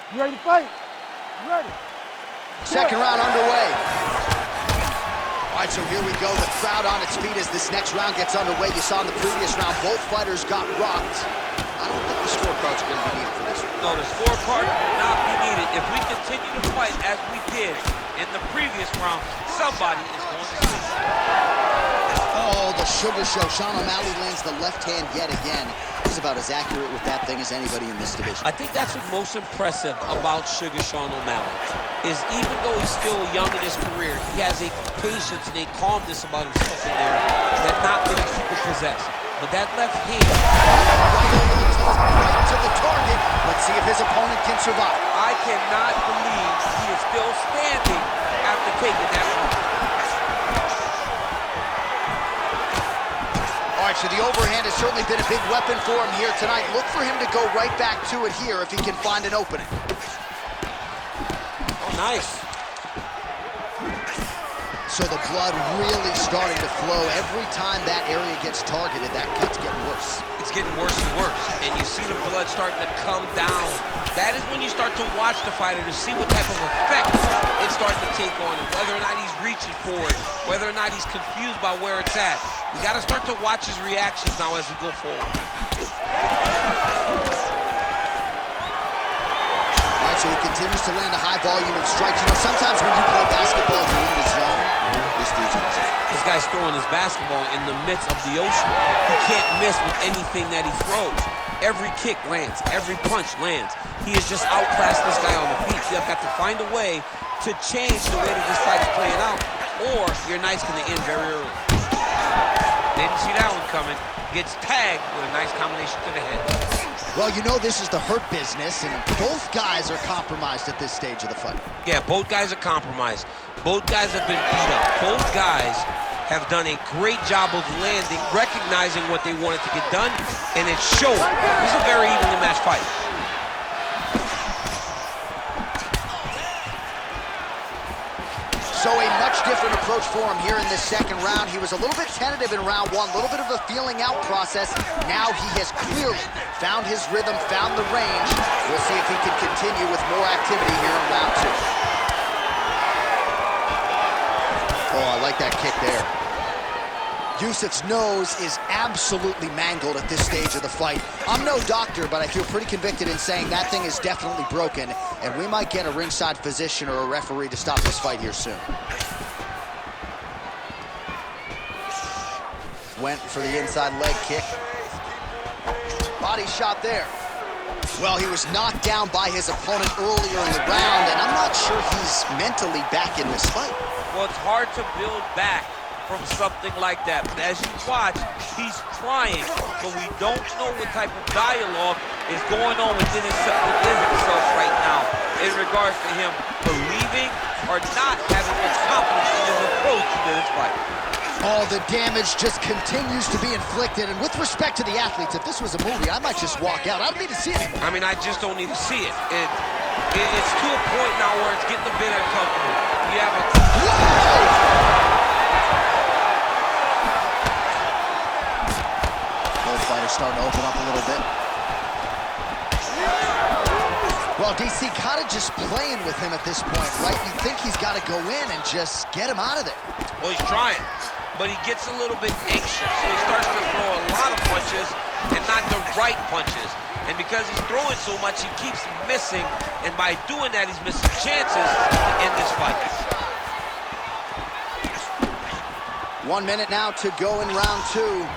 You ready to fight? You ready? Second round underway. All right, so here we go. The crowd on its feet as this next round gets underway. You saw in the previous round, both fighters got rocked. I don't think the scorecards are going to be needed for this one. No, the scorecard will not be needed. If we continue to fight as we did in the previous round, somebody is going to sleep. Oh, the sugar show. Sean O'Malley lands the left hand yet again. He's about as accurate with that thing as anybody in this division. I think that's what's most impressive about Sugar Sean O'Malley, is even though he's still young in his career, he has a patience and a calmness about himself in there that not many people possess. But that left hand, right to the target. Let's see if his opponent can survive. I cannot believe he is still standing after taking that one. All right, so the overhand has certainly been a big weapon for him here tonight. Look for him to go right back to it here if he can find an opening. Oh, nice. So the blood really starting to flow. Every time that area gets targeted, that cut's getting worse. It's getting worse and worse, and you see the blood starting to come down. That is when you start to watch the fighter to see what type of effect it's starting to take on him, whether or not he's reaching for it, whether or not he's confused by where it's at. We got to start to watch his reactions now as we go forward. All right, so he continues to land a high volume of strikes. You know, sometimes when you play basketball, you're in the zone. This dude's in the zone. This guy's throwing his basketball in the midst of the ocean. He can't miss with anything that he throws. Every kick lands, every punch lands. He has just outclassed this guy on the feet. You've got to find a way to change the way that this fight is playing out, or your night's going to end very early. Didn't see that one coming. Gets tagged with a nice combination to the head. Well, you know this is the hurt business, and both guys are compromised at this stage of the fight. Yeah, both guys are compromised. Both guys have been beat up. Both guys have done a great job of landing, recognizing what they wanted to get done, and it's showing. This is a very evenly matched fight. So a much different approach for him here in this second round. He was a little bit tentative in round one, a little bit of a feeling out process. Now he has clearly found his rhythm, found the range. We'll see if he can continue with more activity here in round two. Oh, I like that kick there. Yusuf's nose is absolutely mangled at this stage of the fight. I'm no doctor, but I feel pretty convicted in saying that thing is definitely broken, and we might get a ringside physician or a referee to stop this fight here soon. Went for the inside leg kick. Body shot there. Well, he was knocked down by his opponent earlier in the round, and I'm not sure he's mentally back in this fight. Well, it's hard to build back from something like that. But as you watch, he's trying, but we don't know what type of dialogue is going on within himself right now in regards to him believing or not having much confidence in his approach to this fight. Oh, the damage just continues to be inflicted, and with respect to the athletes, if this was a movie, I might just walk out. I don't need to see it anymore. I mean, I just don't need to see it. It's to a point now where it's getting a bit uncomfortable. You have a... Both fighters starting to open up a little bit. Well, DC kind of just playing with him at this point, right? You think he's got to go in and just get him out of there. Well, he's trying, but he gets a little bit anxious, so he starts to throw a lot of punches and not the right punches. And because he's throwing so much, he keeps missing, and by doing that, he's missing chances to end this fight. 1 minute now to go in round two.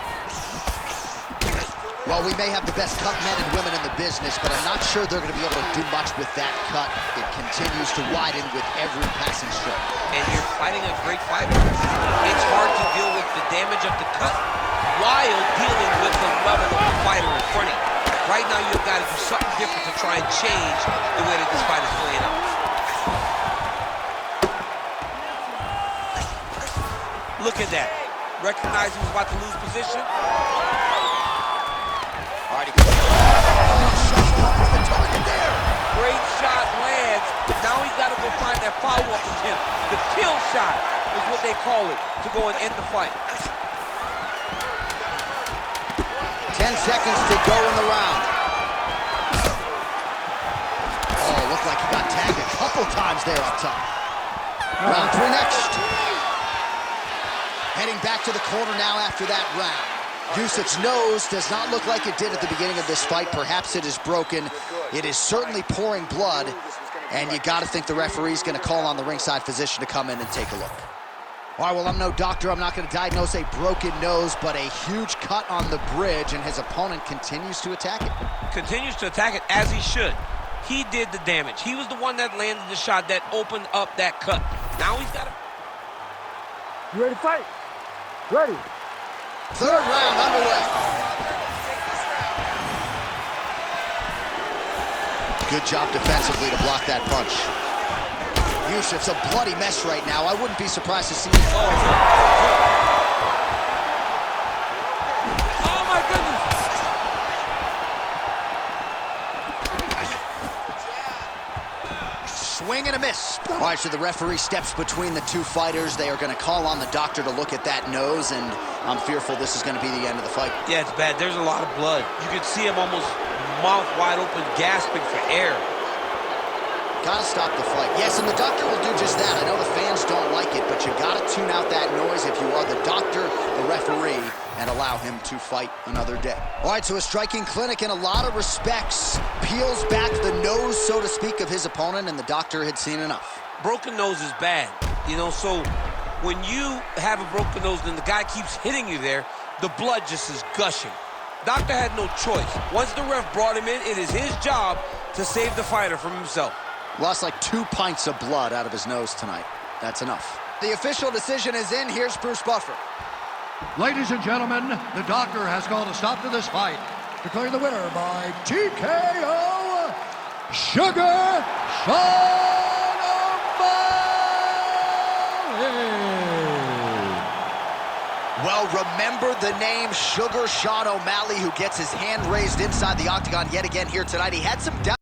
Well, we may have the best cut men and women in the business, but I'm not sure they're going to be able to do much with that cut. It continues to widen with every passing stroke. And you're fighting a great fighter. It's hard to deal with the damage of the cut while dealing with the level of the fighter in front of you. Right now, you've got to do something different to try and change the way that this fight is playing out. Look at that. Recognize he was about to lose position. All right, the target there. Great shot lands. Now he's got to go find that follow-up attempt. The kill shot is what they call it to go and end the fight. 10 seconds to go in the round. Oh, look looked like he got tagged a couple times there up top. Round 3 next. Heading back to the corner now after that round. Yusuf's nose does not look like it did at the beginning of this fight. Perhaps it is broken. It is certainly pouring blood, and you got to think the referee's going to call on the ringside physician to come in and take a look. All right, well, I'm no doctor. I'm not going to diagnose a broken nose, but a huge cut on the bridge, and his opponent continues to attack it. Continues to attack it as he should. He did the damage. He was the one that landed the shot that opened up that cut. Now he's got to... You ready to fight? Ready. 3rd round underway. Good job defensively to block that punch. Yusuf's a bloody mess right now. I wouldn't be surprised to see him. Oh my goodness! Swing and a miss. All right, so the referee steps between the two fighters. They are going to call on the doctor to look at that nose, and I'm fearful this is going to be the end of the fight. Yeah, it's bad. There's a lot of blood. You could see him almost mouth wide open, gasping for air. Gotta stop the fight. Yes, and the doctor will do just that. I know the fans don't like it, but you gotta tune out that noise if you are the doctor, the referee, and allow him to fight another day. All right, so a striking clinic in a lot of respects. Peels back the nose, so to speak, of his opponent, and the doctor had seen enough. Broken nose is bad, you know, so when you have a broken nose and the guy keeps hitting you there, the blood just is gushing. Doctor had no choice. Once the ref brought him in, it is his job to save the fighter from himself. Lost like 2 pints of blood out of his nose tonight. That's enough. The official decision is in. Here's Bruce Buffer. Ladies and gentlemen, the doctor has called a stop to this fight, declaring the winner by TKO, Sugar Sean O'Malley. Well, remember the name Sugar Sean O'Malley, who gets his hand raised inside the octagon yet again here tonight. He had some doubt.